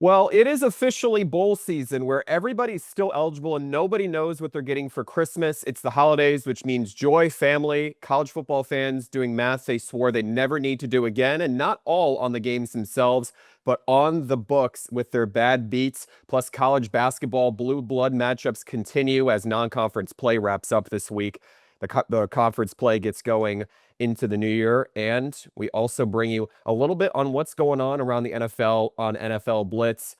Well, it is officially bowl season where everybody's still eligible and nobody knows what they're getting for Christmas. It's the holidays, which means joy, family, college football fans doing math they swore they never need to do again, and not all on the games themselves, but on the books with their bad beats. Plus, college basketball blue blood matchups continue as non-conference play wraps up this week. The conference play gets going into the new year. And we also bring you a little bit on what's going on around the NFL on NFL Blitz.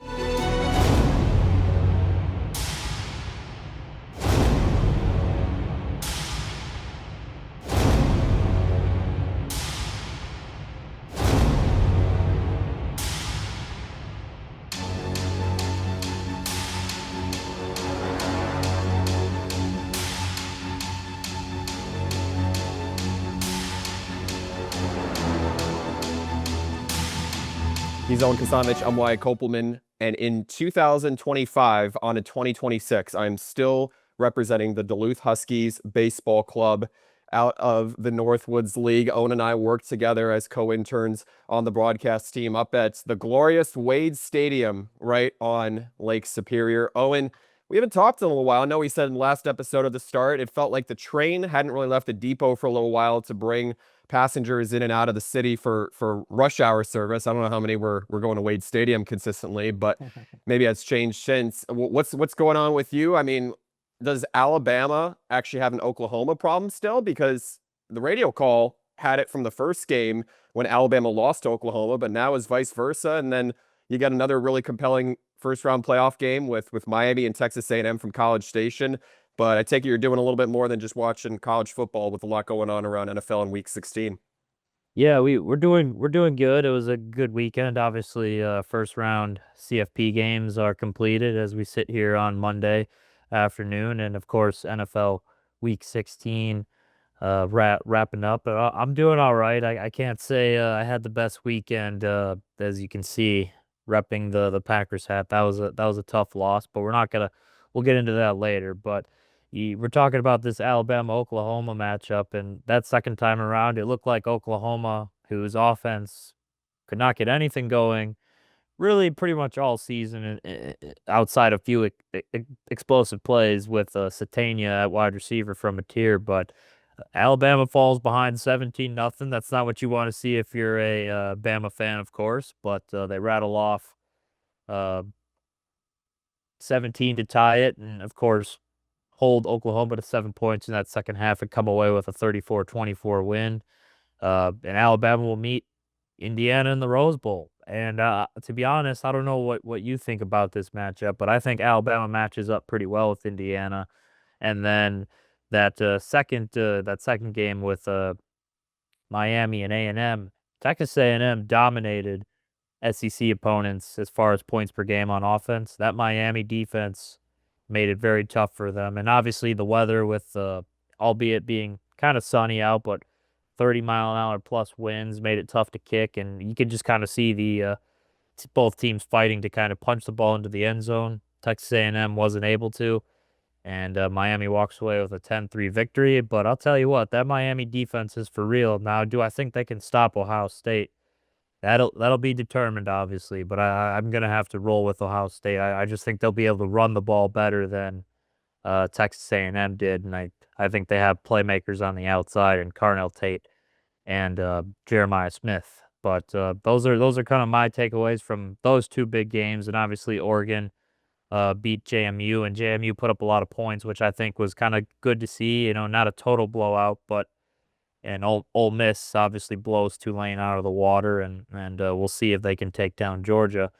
He's Owen Kasanovic. I'm Wyatt Kopelman. And in 2025, on to 2026, I'm still representing the Duluth Huskies Baseball Club out of the Northwoods League. Owen and I worked together as co-interns on the broadcast team up at the glorious Wade Stadium right on Lake Superior. Owen, we haven't talked in a little while. I know we said in the last episode of the start, it felt like the train hadn't really left the depot for a little while to bring passengers in and out of the city for rush hour service. I don't know how many were going to Wade Stadium consistently, but maybe that's changed since. What's going on with you? I mean, does Alabama actually have an Oklahoma problem still? Because the radio call had it from the first game when Alabama lost to Oklahoma, but now is vice versa. And then you got another really compelling first round playoff game with Miami and Texas A&M from College Station. But I take it you're doing a little bit more than just watching college football with a lot going on around NFL in Week 16. Yeah, we're doing good. It was a good weekend. Obviously, first round CFP games are completed as we sit here on Monday afternoon, and of course NFL Week 16 wrapping up. I'm doing all right. I can't say I had the best weekend. As you can see, repping the Packers hat. That was a tough loss, but we'll get into that later. But we're talking about this Alabama-Oklahoma matchup, and that second time around, it looked like Oklahoma, whose offense could not get anything going, really pretty much all season, outside a few explosive plays with Satania at wide receiver from a tier. But Alabama falls behind 17-0. That's not what you want to see if you're a Bama fan, of course. But they rattle off uh, 17 to tie it, and of course hold Oklahoma to 7 points in that second half and come away with a 34-24 win. And Alabama will meet Indiana in the Rose Bowl. And to be honest, I don't know what you think about this matchup, but I think Alabama matches up pretty well with Indiana. And then that second game with Miami and A&M, Texas A&M dominated SEC opponents as far as points per game on offense. That Miami defense made it very tough for them. And obviously the weather with albeit being kind of sunny out, but 30-mile-an-hour plus winds made it tough to kick. And you could just kind of see both teams fighting to kind of punch the ball into the end zone. Texas A&M wasn't able to, and Miami walks away with a 10-3 victory. But I'll tell you what, that Miami defense is for real. Now, do I think they can stop Ohio State? That'll be determined, obviously, but I'm gonna have to roll with Ohio State. I just think they'll be able to run the ball better than Texas A&M did, and I think they have playmakers on the outside and Carnell Tate and Jeremiah Smith. But those are kind of my takeaways from those two big games, and obviously Oregon beat JMU, and JMU put up a lot of points, which I think was kind of good to see. You know, not a total blowout, but and Ole Miss obviously blows Tulane out of the water, and we'll see if they can take down Georgia.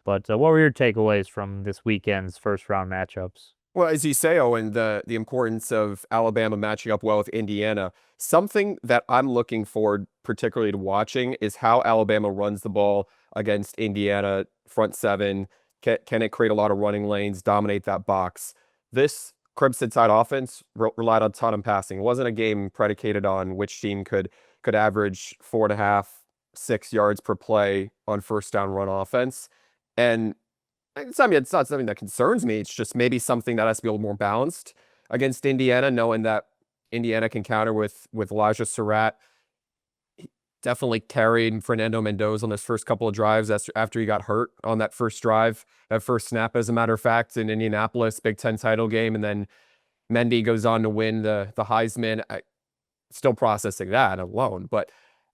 But what were your takeaways from this weekend's first round matchups? Well, as you say, Owen, the importance of Alabama matching up well with Indiana. Something that I'm looking forward particularly to watching is how Alabama runs the ball against Indiana front seven. Can it create a lot of running lanes, dominate that box? This Crimson Tide offense relied a ton on passing. It wasn't a game predicated on which team could average 4.5, 6 yards per play on first down run offense. And it's not something that concerns me. It's just maybe something that has to be a little more balanced against Indiana, knowing that Indiana can counter with Elijah Surratt. definitely carried Fernando Mendoza on his first couple of drives after he got hurt on that first drive, that first snap, as a matter of fact, in Indianapolis, Big Ten title game. And then Mendy goes on to win the Heisman. Still processing that alone. But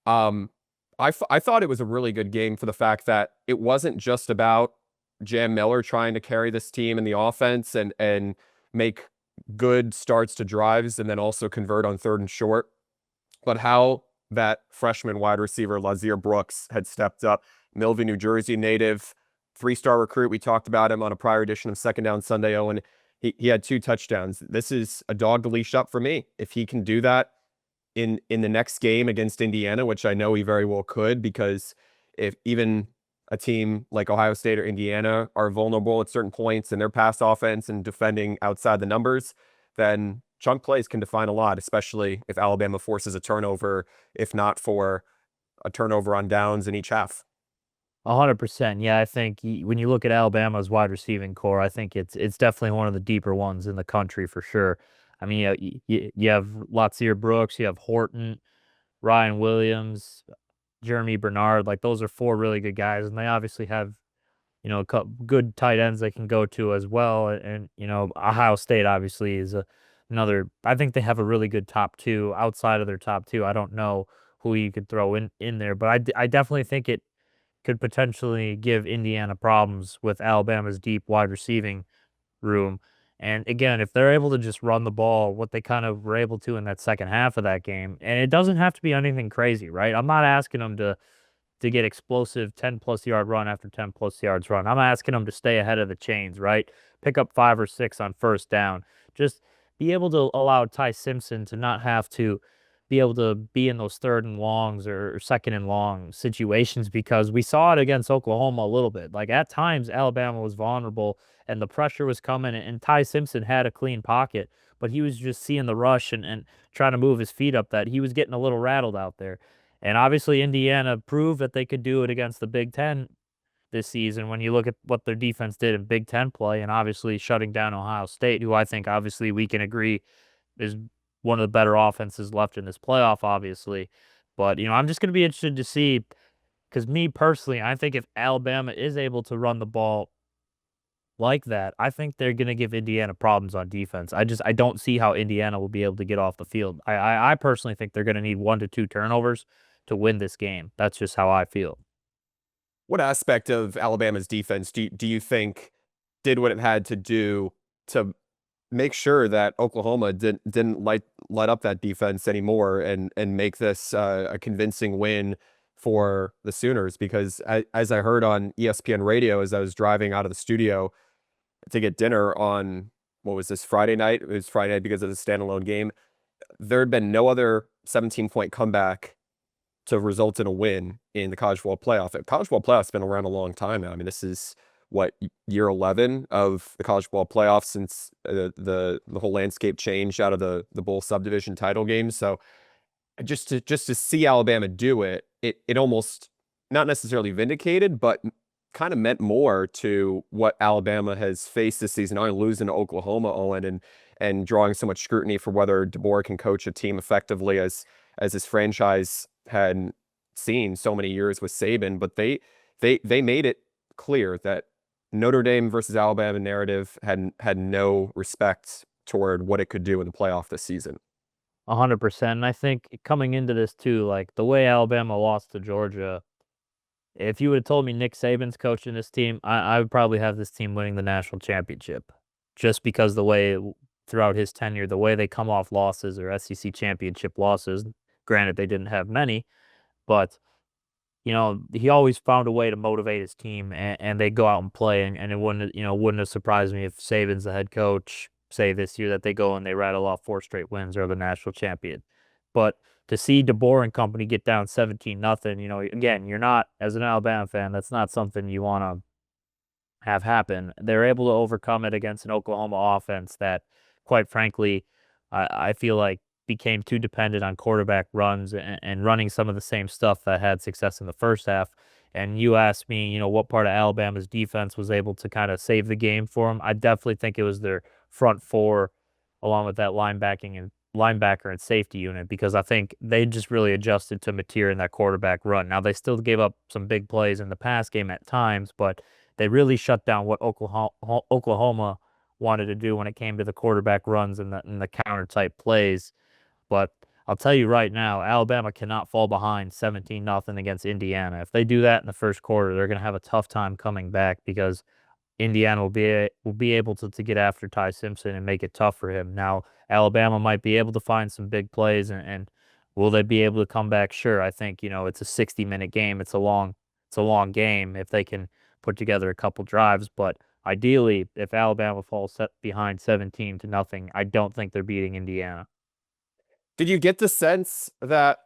I thought it was a really good game for the fact that it wasn't just about Jam Miller trying to carry this team in the offense and make good starts to drives and then also convert on third and short, but how that freshman wide receiver Lazier Brooks had stepped up. Millville, New Jersey native, 3-star recruit. We talked about him on a prior edition of Second Down Sunday, Owen. He had 2 touchdowns. This is a dog to leash up for me. If he can do that in the next game against Indiana, which I know he very well could, because if even a team like Ohio State or Indiana are vulnerable at certain points in their pass offense and defending outside the numbers, then chunk plays can define a lot, especially if Alabama forces a turnover, if not for a turnover on downs in each half. 100%. Yeah, I think when you look at Alabama's wide receiving core, I think it's definitely one of the deeper ones in the country for sure. I mean, you have Latsier Brooks, you have Horton, Ryan Williams, Jeremy Bernard. Like those are 4 really good guys, and they obviously have good tight ends they can go to as well. And Ohio State obviously is another. I think they have a really good top 2. Outside of their top 2, I don't know who you could throw in there, but I definitely think it could potentially give Indiana problems with Alabama's deep wide receiving room. And again, if they're able to just run the ball, what they kind of were able to in that second half of that game, and it doesn't have to be anything crazy, right? I'm not asking them to get explosive 10+ yard run after 10+ yards run. I'm asking them to stay ahead of the chains, right? Pick up 5 or 6 on first down. Just be able to allow Ty Simpson to not have to be able to be in those third and longs or second and long situations, because we saw it against Oklahoma a little bit. Like at times, Alabama was vulnerable and the pressure was coming, and Ty Simpson had a clean pocket, but he was just seeing the rush and trying to move his feet up, that he was getting a little rattled out there. And obviously, Indiana proved that they could do it against the Big Ten this season when you look at what their defense did in Big Ten play, and obviously shutting down Ohio State, who I think obviously we can agree is one of the better offenses left in this playoff, obviously. But, I'm just going to be interested to see, because me personally, I think if Alabama is able to run the ball like that, I think they're going to give Indiana problems on defense. I don't see how Indiana will be able to get off the field. I personally think they're going to need 1 to 2 turnovers to win this game. That's just how I feel. What aspect of Alabama's defense do you think did what it had to do to make sure that Oklahoma didn't light up that defense anymore and make this a convincing win for the Sooners? Because as I heard on ESPN radio as I was driving out of the studio to get dinner on, what was this, Friday night? It was Friday night because of the standalone game. There had been no other 17-point comeback to result in a win in the college football playoff. The college football playoff's been around a long time now. I mean, this is what, year 11 of the college football playoff since the whole landscape changed out of the bowl subdivision title game. So just to see Alabama do it, it almost, not necessarily vindicated, but kind of meant more to what Alabama has faced this season, only losing to Oklahoma, Owen, and drawing so much scrutiny for whether DeBoer can coach a team effectively as his franchise had seen so many years with Saban. But they made it clear that Notre Dame versus Alabama narrative had no respect toward what it could do in the playoff this season. 100%. And I think coming into this too, like the way Alabama lost to Georgia, if you would have told me Nick Saban's coaching this team, I would probably have this team winning the national championship, just because the way throughout his tenure, the way they come off losses or SEC championship losses. Granted, they didn't have many, but he always found a way to motivate his team, and they go out and play. And it wouldn't have surprised me if Saban's the head coach, say this year, that they go and they rattle off 4 straight wins or the national champion. But to see DeBoer and company get down 17-0, again, you're not, as an Alabama fan, that's not something you want to have happen. They're able to overcome it against an Oklahoma offense that, quite frankly, I feel like became too dependent on quarterback runs and running some of the same stuff that had success in the first half. And you asked me, what part of Alabama's defense was able to kind of save the game for them. I definitely think it was their front 4, along with that linebacker and safety unit because I think they just really adjusted to Mateer in that quarterback run. Now they still gave up some big plays in the pass game at times, but they really shut down what Oklahoma wanted to do when it came to the quarterback runs and the counter type plays. But I'll tell you right now, Alabama cannot fall behind 17-0 against Indiana. If they do that in the first quarter, they're going to have a tough time coming back because Indiana will be able to get after Ty Simpson and make it tough for him. Now, Alabama might be able to find some big plays and will they be able to come back? Sure. I think, it's a 60-minute game. It's a long game if they can put together a couple drives, but ideally, if Alabama falls set behind 17-0, I don't think they're beating Indiana. Did you get the sense that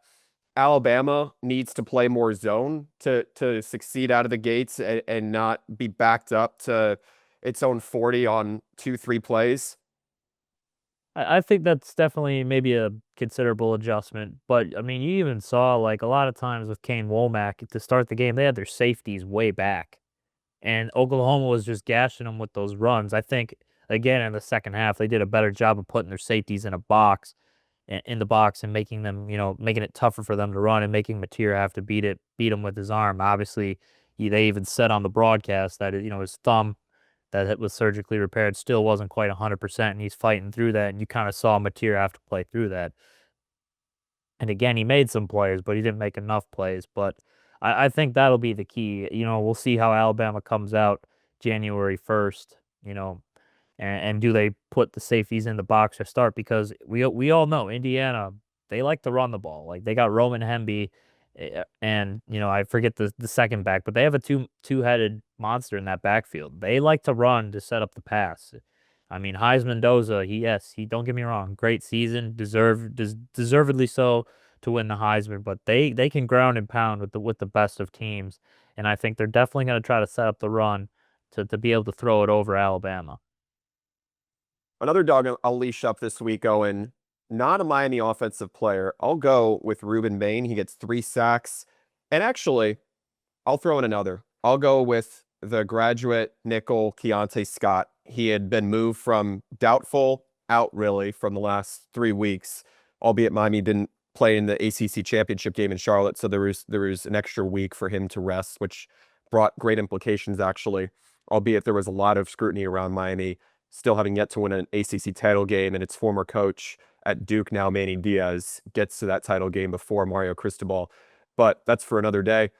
Alabama needs to play more zone to succeed out of the gates and not be backed up to its own 40 on 2, 3 plays? I think that's definitely maybe a considerable adjustment. But I mean, you even saw like a lot of times with Kane Womack to start the game, they had their safeties way back, and Oklahoma was just gashing them with those runs. I think again in the second half, they did a better job of putting their safeties in a box, in the box, and making them, making it tougher for them to run and making Mateer have to beat him with his arm. Obviously, they even said on the broadcast that his thumb that it was surgically repaired still wasn't quite 100%, and he's fighting through that. And you kind of saw Mateer have to play through that. And again, he made some plays, but he didn't make enough plays. But I think that'll be the key. We'll see how Alabama comes out January 1st. And do they put the safeties in the box to start? Because we all know Indiana, they like to run the ball. Like they got Roman Hemby, and I forget the second back, but they have a two-headed monster in that backfield. They like to run to set up the pass. I mean, Heisman Mendoza, he don't get me wrong, great season, deservedly so to win the Heisman, but they can ground and pound with the best of teams, and I think they're definitely going to try to set up the run to be able to throw it over Alabama. Another dog I'll leash up this week, Owen, not a Miami offensive player. I'll go with Ruben Bain. He gets 3 sacks. And actually, I'll throw in another. I'll go with the graduate nickel Keontae Scott. He had been moved from doubtful out really from the last 3 weeks, albeit Miami didn't play in the ACC championship game in Charlotte, so there was an extra week for him to rest, which brought great implications actually, albeit there was a lot of scrutiny around Miami still having yet to win an ACC title game, and its former coach at Duke, now Manny Diaz, gets to that title game before Mario Cristobal. But that's for another day.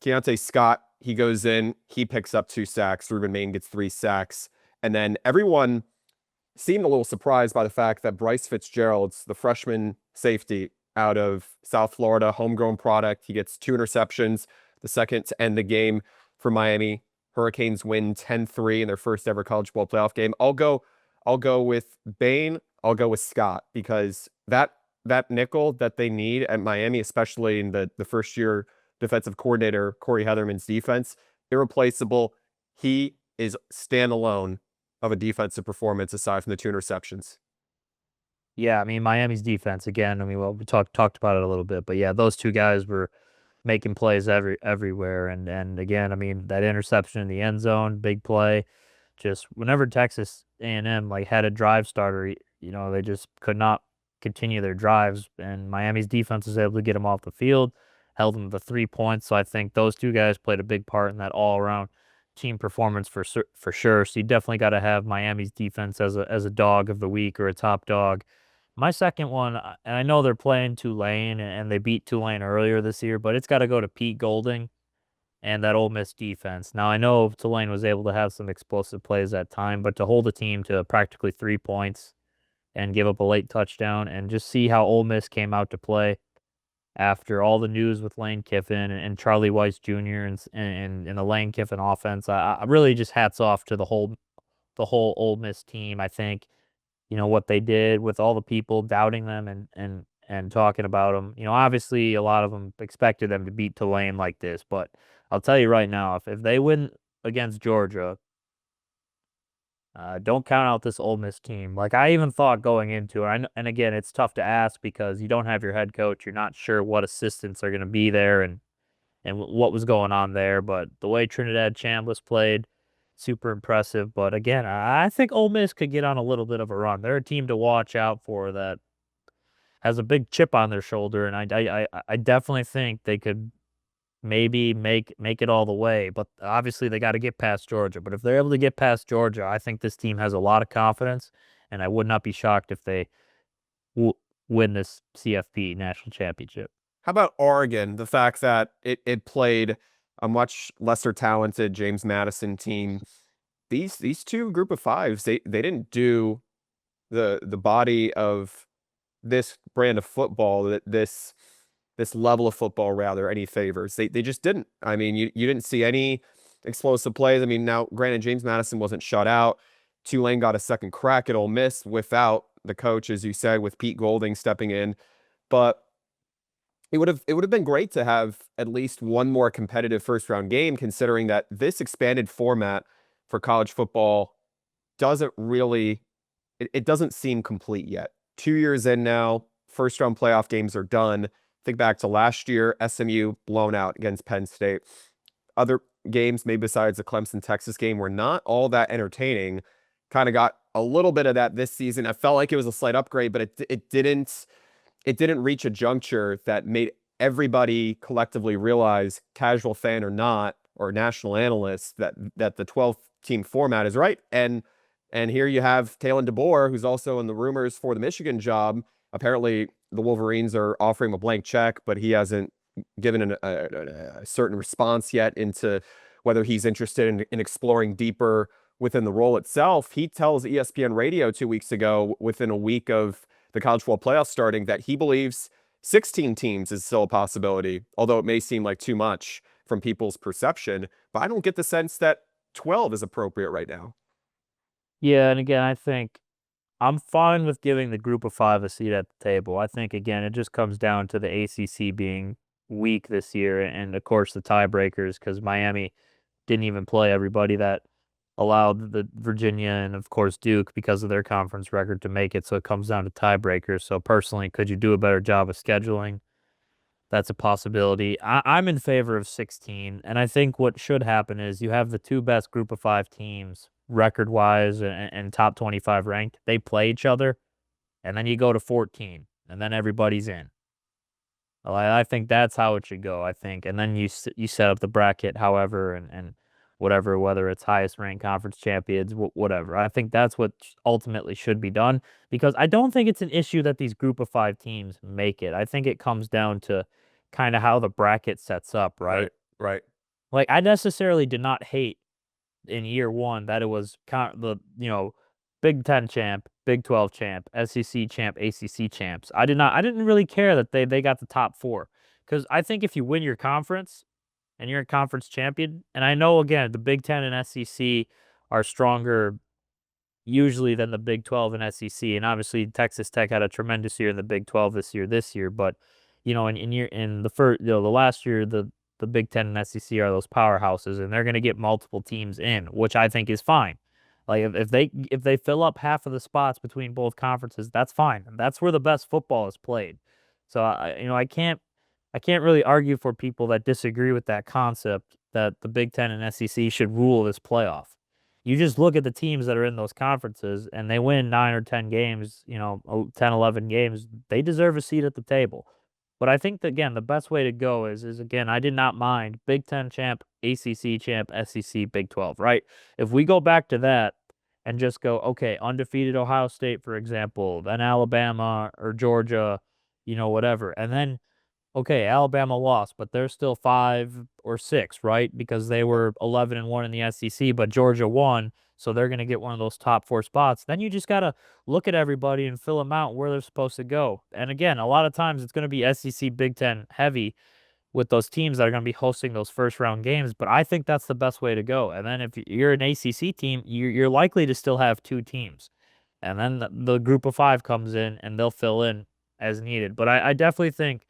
Keontae Scott, he goes in, he picks up 2 sacks. Ruben Main gets 3 sacks. And then everyone seemed a little surprised by the fact that Bryce Fitzgerald's the freshman safety out of South Florida, homegrown product. He gets 2 interceptions, the second to end the game for Miami. Hurricanes win 10-3 in their first ever college football playoff game. I'll go with Bain. I'll go with Scott because that nickel that they need at Miami, especially in the first year defensive coordinator Corey Heatherman's defense, irreplaceable. He is standalone of a defensive performance aside from the 2 interceptions. Yeah, I mean Miami's defense again. I mean, well, we talked about it a little bit, but yeah, those two guys were making plays everywhere. And again, I mean that interception in the end zone, big play. Just whenever Texas A&M like had a drive starter, they just could not continue their drives, and Miami's defense was able to get them off the field, held them to 3 points. So I think those two guys played a big part in that all around team performance for sure. So you definitely got to have Miami's defense as a dog of the week or a top dog. My second one, and I know they're playing Tulane, and they beat Tulane earlier this year, but it's got to go to Pete Golding and that Ole Miss defense. Now, I know Tulane was able to have some explosive plays at time, but to hold a team to practically 3 points and give up a late touchdown and just see how Ole Miss came out to play after all the news with Lane Kiffin and Charlie Weiss Jr. and the Lane Kiffin offense, I really just hats off to the whole Ole Miss team. I think what they did with all the people doubting them and talking about them. Obviously a lot of them expected them to beat Tulane like this, but I'll tell you right now, if they win against Georgia, don't count out this Ole Miss team. Like I even thought going into it, and again, it's tough to ask because you don't have your head coach. You're not sure what assistants are going to be there and what was going on there. But the way Trinidad Chambliss played, super impressive. But again, I think Ole Miss could get on a little bit of a run. They're a team to watch out for that has a big chip on their shoulder, and I definitely think they could maybe make it all the way. But obviously, they got to get past Georgia. But if they're able to get past Georgia, I think this team has a lot of confidence, and I would not be shocked if they w win this CFP national championship. How about Oregon? The fact that it played a much lesser talented James Madison team. These two group of fives, they didn't do the body of this brand of football, that this level of football rather, any favors. They just didn't. I mean, you didn't see any explosive plays. I mean, now granted, James Madison wasn't shut out. Tulane got a second crack at Ole Miss without the coach, as you said, with Pete Golding stepping in. But it would have been great to have at least one more competitive first round game, considering that this expanded format for college football doesn't really it doesn't seem complete yet. 2 years in now, first round playoff games are done. Think back to last year, SMU blown out against Penn State. Other games, maybe besides the Clemson Texas game, were not all that entertaining. Kind of got a little bit of that this season. I felt like it was a slight upgrade, but it didn't reach a juncture that made everybody collectively realize, casual fan or not, or national analysts, that the 12-team format is right. And here you have Talon DeBoer, who's also in the rumors for the Michigan job. Apparently, the Wolverines are offering him a blank check, but he hasn't given a certain response yet into whether he's interested in exploring deeper within the role itself. He tells ESPN Radio 2 weeks ago, within a week of the college football playoffs starting, that he believes 16 teams is still a possibility, although it may seem like too much from people's perception. But I don't get the sense that 12 is appropriate right now. Yeah, and again, I think I'm fine with giving the group of five a seat at the table. I think, again, it just comes down to the ACC being weak this year, and of course the tiebreakers, because Miami didn't even play everybody that allowed the Virginia and of course Duke, because of their conference record, to make it. So it comes down to tiebreakers. So personally, could you do a better job of scheduling? That's a possibility. I'm in favor of 16, and I think what should happen is you have the two best group of five teams record wise and top 25 ranked. They play each other, and then you go to 14, and then everybody's in. Well, I think that's how it should go. I think, and then you set up the bracket, however, and whatever, whether it's highest ranked conference champions, whatever. I think that's what ultimately should be done, because I don't think it's an issue that these group of five teams make it. I think it comes down to kind of how the bracket sets up, right? Right, right. Like, I necessarily did not hate in year one that it was the Big Ten champ, Big 12 champ, SEC champ, ACC champs. I didn't really care that they got the top four, because I think if you win your conference and you're a conference champion, and I know again the Big Ten and SEC are stronger usually than the Big 12 and SEC, and obviously Texas Tech had a tremendous year in the Big 12 this year, but in the first the last year, the Big Ten and SEC are those powerhouses, and they're going to get multiple teams in, which I think is fine. Like, if they fill up half of the spots between both conferences, that's fine. And that's where the best football is played. So I can't really argue for people that disagree with that concept that the Big Ten and SEC should rule this playoff. You just look at the teams that are in those conferences and they win 9 or 10 games, 10, 11 games, they deserve a seat at the table. But I think that, again, the best way to go is again, I did not mind Big Ten champ, ACC champ, SEC, Big 12, right? If we go back to that and just go, okay, undefeated Ohio State, for example, then Alabama or Georgia, whatever. And then, okay, Alabama lost, but they're still 5 or 6, right? Because they were 11-1 in the SEC, but Georgia won, so they're going to get one of those top four spots. Then you just got to look at everybody and fill them out where they're supposed to go. And again, a lot of times it's going to be SEC, Big Ten heavy with those teams that are going to be hosting those first round games. But I think that's the best way to go. And then if you're an ACC team, you're likely to still have two teams. And then the group of five comes in and they'll fill in as needed. But I definitely think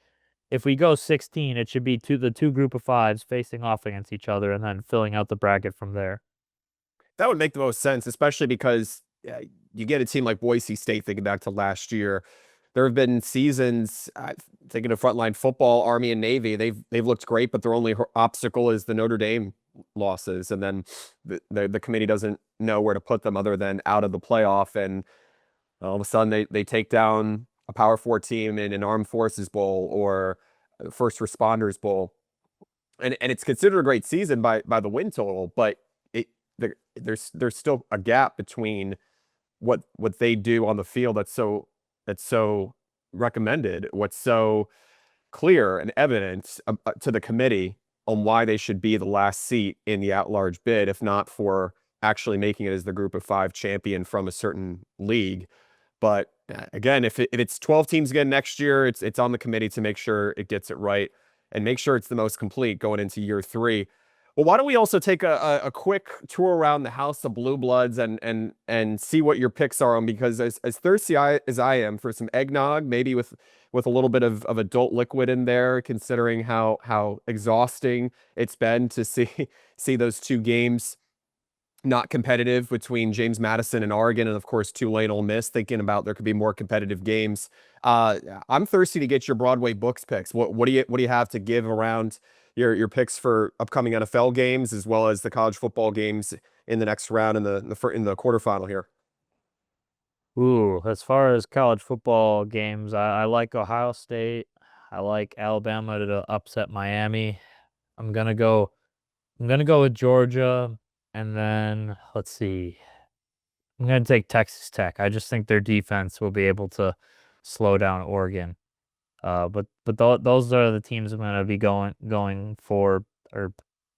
if we go 16, it should be the two group of fives facing off against each other and then filling out the bracket from there. That would make the most sense, especially because you get a team like Boise State, thinking back to last year. There have been seasons, thinking of frontline football, Army and Navy, they've looked great, but their only obstacle is the Notre Dame losses. And then the committee doesn't know where to put them other than out of the playoff. And all of a sudden they take down a Power Four team in an Armed Forces Bowl or a First Responders Bowl, and it's considered a great season by the win total, but it there's still a gap between what they do on the field that's so recommended, what's so clear and evident to the committee on why they should be the last seat in the at-large bid, if not for actually making it as the group of five champion from a certain league. But again, if it's 12 teams again next year, it's on the committee to make sure it gets it right and make sure it's the most complete going into year 3. Well, why don't we also take a quick tour around the House of Blue Bloods and see what your picks are on, because as thirsty as I am for some eggnog, maybe with a little bit of adult liquid in there, considering how exhausting it's been to see those two games not competitive between James Madison and Oregon, and of course Tulane Ole Miss, thinking about there could be more competitive games. I'm thirsty to get your Broadway books picks. What do you have to give around your picks for upcoming NFL games, as well as the college football games in the next round in the quarterfinal here? Ooh, as far as college football games, I like Ohio State. I like Alabama to upset Miami. I'm gonna go. I'm gonna go with Georgia, and then let's see. I'm gonna take Texas Tech. I just think their defense will be able to slow down Oregon. But those are the teams I'm gonna be going for, or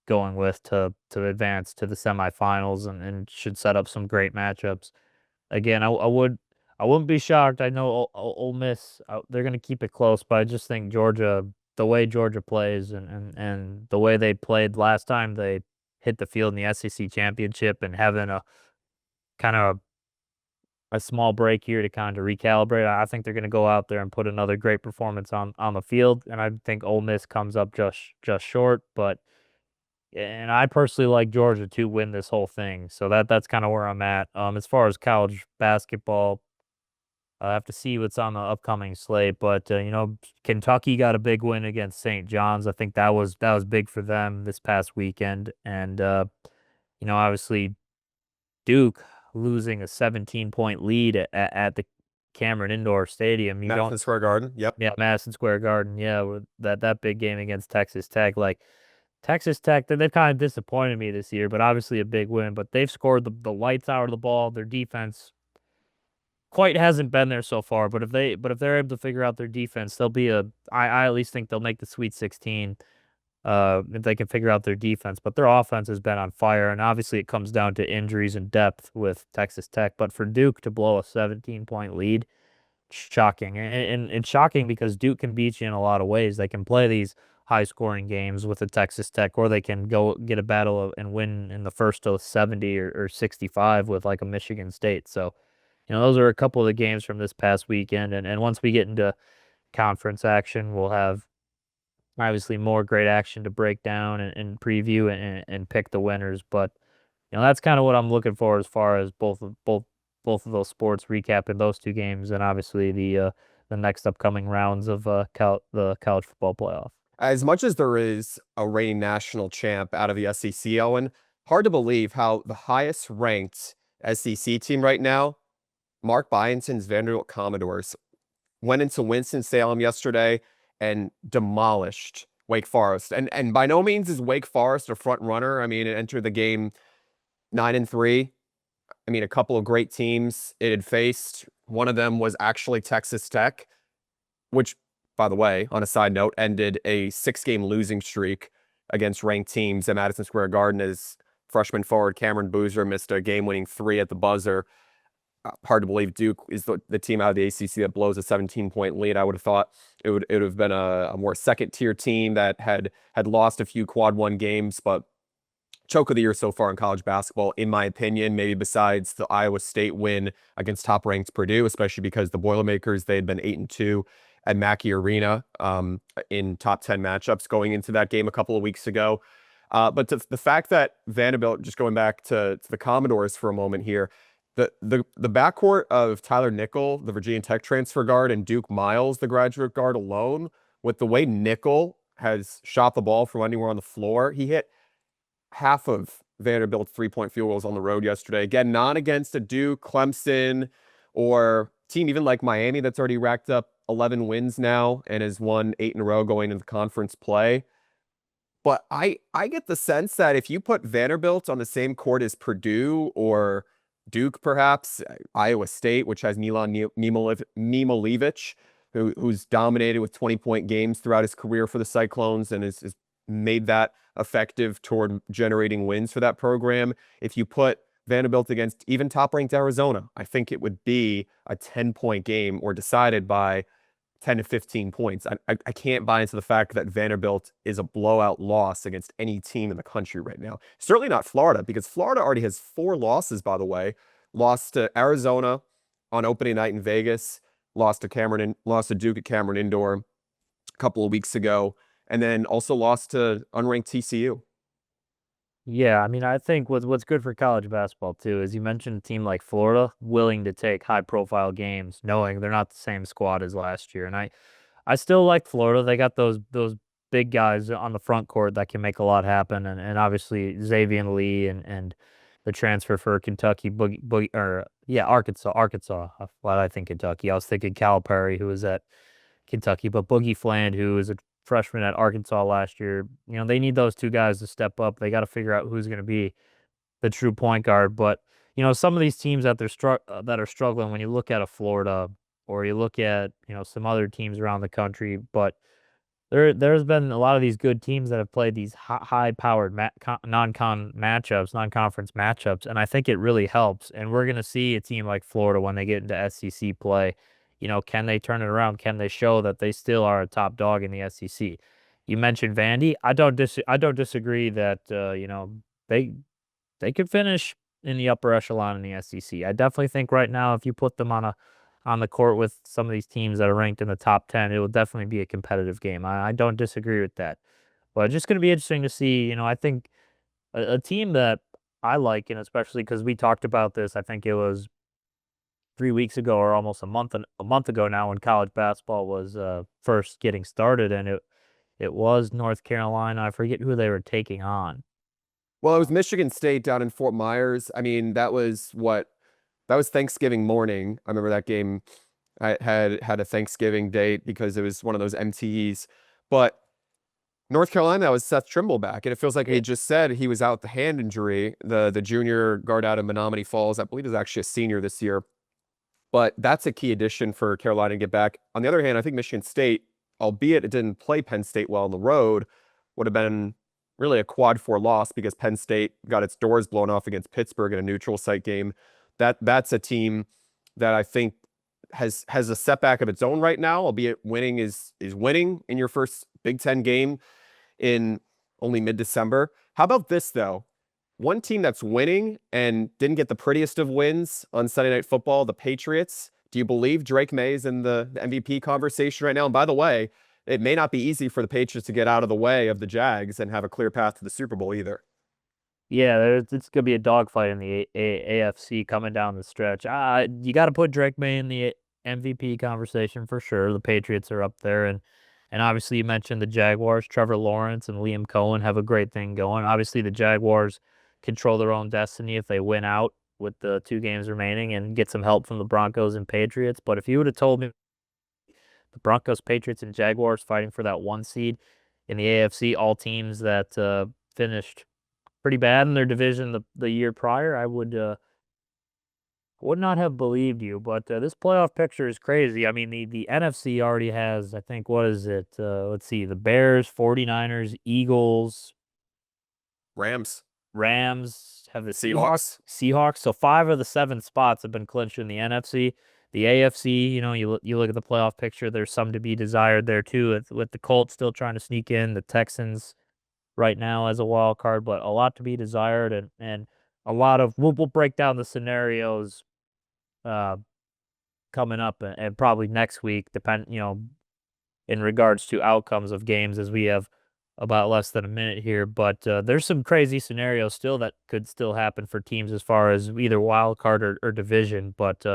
going with to advance to the semifinals, and should set up some great matchups. Again, I wouldn't be shocked. I know Ole Miss, they're gonna keep it close, but I just think Georgia, the way Georgia plays, and the way they played last time they hit the field in the SEC championship, and having a kind of a small break here to kind of recalibrate, I think they're gonna go out there and put another great performance on the field, and I think Ole Miss comes up just short, but and I personally like Georgia to win this whole thing, so that's kind of where I'm at. As far as college basketball, I have to see what's on the upcoming slate, but Kentucky got a big win against St. John's. I think that was big for them this past weekend, and obviously Duke losing a 17-point lead at the Cameron Indoor Stadium. You don't, Madison Square Garden. Yep. yeah, Madison Square Garden, yeah, with that big game against Texas Tech. Like Texas Tech, they've kind of disappointed me this year, but obviously a big win. But they've scored the lights out of the ball. Their defense quite hasn't been there so far. But if they're able to figure out their defense, they'll be I at least think they'll make the Sweet 16. If they can figure out their defense, but their offense has been on fire, and obviously it comes down to injuries and depth with Texas Tech. But for Duke to blow a 17-point lead, shocking, and it's shocking because Duke can beat you in a lot of ways. They can play these high-scoring games with the Texas Tech, or they can go get a battle and win in the first to 70 or 65 with like a Michigan State. So, those are a couple of the games from this past weekend, and once we get into conference action, we'll have obviously more great action to break down and preview and pick the winners. But that's kind of what I'm looking for as far as both of those sports, recapping those two games, and obviously the next upcoming rounds of the college football playoff. As much as there is a reigning national champ out of the SEC, Owen, hard to believe how the highest ranked SEC team right now, Mark Byington's Vanderbilt Commodores, went into Winston-Salem yesterday and demolished Wake Forest. And by no means is Wake Forest a front runner. I mean, it entered the game 9-3. I mean, a couple of great teams it had faced. One of them was actually Texas Tech, which, by the way, on a side note, ended a 6-game losing streak against ranked teams at Madison Square Garden as freshman forward Cameron Boozer missed a game-winning 3 at the buzzer. Hard to believe Duke is the team out of the ACC that blows a 17-point lead. I would have thought it would have been a more second-tier team that had lost a few quad one games, but choke of the year so far in college basketball, in my opinion, maybe besides the Iowa State win against top-ranked Purdue, especially because the Boilermakers, they had been 8-2 at Mackey Arena in top 10 matchups going into that game a couple of weeks ago. But the fact that Vanderbilt, just going back to the Commodores for a moment here, the backcourt of Tyler Nickel, the Virginia Tech transfer guard, and Duke Miles, the graduate guard, alone, with the way Nickel has shot the ball from anywhere on the floor, he hit half of Vanderbilt's 3-point field goals on the road yesterday. Again, not against a Duke, Clemson, or team even like Miami that's already racked up 11 wins now and has won 8 in a row going into conference play. But I get the sense that if you put Vanderbilt on the same court as Purdue or Duke, perhaps Iowa State, which has Milan Mimolevic, who's dominated with 20-point games throughout his career for the Cyclones and has made that effective toward generating wins for that program. If you put Vanderbilt against even top-ranked Arizona, I think it would be a 10-point game or decided by 10 to 15 points. I can't buy into the fact that Vanderbilt is a blowout loss against any team in the country right now. Certainly not Florida, because Florida already has 4 losses, by the way. Lost to Arizona on opening night in Vegas, lost to Duke at Cameron Indoor a couple of weeks ago, and then also lost to unranked TCU. Yeah, I mean, I think what's good for college basketball too is you mentioned a team like Florida willing to take high profile games, knowing they're not the same squad as last year. And I still like Florida. They got those big guys on the front court that can make a lot happen, and obviously Xavier Lee and the transfer for Kentucky, Arkansas. Why did I think Kentucky? I was thinking Calipari, who was at Kentucky, but Boogie Fland, who was a freshman at Arkansas last year. They need those two guys to step up. They got to figure out who's going to be the true point guard. But some of these teams that are struggling. When you look at a Florida or you look at some other teams around the country, but there's been a lot of these good teams that have played these high-powered non-conference matchups, and I think it really helps. And we're gonna see a team like Florida when they get into SEC play. Can they turn it around? Can they show that they still are a top dog in the SEC? You mentioned Vandy. I don't disagree that they they could finish in the upper echelon in the SEC. I definitely think right now, if you put them on the court with some of these teams that are ranked in the top 10, it will definitely be a competitive game. I don't disagree with that. But it's just going to be interesting to see. I think a team that I like, and especially because we talked about this, I think it was 3 weeks ago or almost a month ago now when college basketball was first getting started, and it was North Carolina. I forget who they were taking on. Well, it was Michigan State down in Fort Myers. I mean, that was Thanksgiving morning. I remember that game. I had a Thanksgiving date because it was one of those MTEs. But North Carolina, that was Seth Trimble back, and it feels like Yeah. we just said he was out with the hand injury. The junior guard out of Menominee Falls, I believe, is actually a senior this year. But that's a key addition for Carolina to get back. On the other hand, I think Michigan State, albeit it didn't play Penn State well on the road, would have been really a quad 4 loss because Penn State got its doors blown off against Pittsburgh in a neutral site game. That's a team that I think has a setback of its own right now, albeit winning is winning in your first Big Ten game in only mid-December. How about this, though? One team that's winning and didn't get the prettiest of wins on Sunday Night Football, the Patriots. Do you believe Drake May is in the MVP conversation right now? And by the way, it may not be easy for the Patriots to get out of the way of the Jags and have a clear path to the Super Bowl either. Yeah, it's gonna be a dogfight in the AFC coming down the stretch. You got to put Drake May in the MVP conversation for sure. The Patriots are up there, and obviously you mentioned the Jaguars. Trevor Lawrence and Liam Cohen have a great thing going. Obviously, the Jaguars control their own destiny if they win out with the 2 games remaining and get some help from the Broncos and Patriots. But if you would have told me the Broncos, Patriots, and Jaguars fighting for that 1 seed in the AFC, all teams that finished pretty bad in their division the year prior, I would not have believed you. But this playoff picture is crazy. I mean, the NFC already has, I think, what is it? Let's see, the Bears, 49ers, Eagles, Rams, have the Seahawks. So 5 of the 7 spots have been clinched in the NFC. The AFC, you look at the playoff picture, there's some to be desired there too, with the Colts still trying to sneak in, the Texans right now as a wild card, but a lot to be desired, and a lot of we'll break down the scenarios uh coming up, and probably next week, in regards to outcomes of games, as we have about less than a minute here. But there's some crazy scenarios still that could still happen for teams as far as either wild card or division. But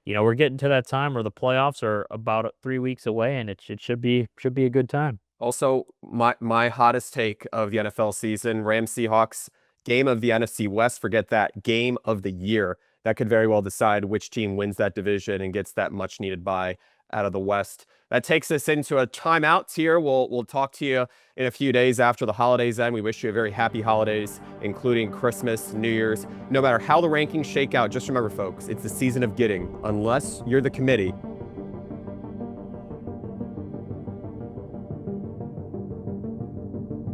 we're getting to that time where the playoffs are about 3 weeks away, and it should be a good time. Also, my hottest take of the NFL season, Rams Seahawks, game of the NFC West, forget that, game of the year. that could very well decide which team wins that division and gets that much needed bye out of the West. That takes us into a timeout here. We'll talk to you in a few days after the holidays end. We wish you a very happy holidays, including Christmas, New Year's. No matter how the rankings shake out, just remember, folks, it's the season of getting. Unless you're the committee,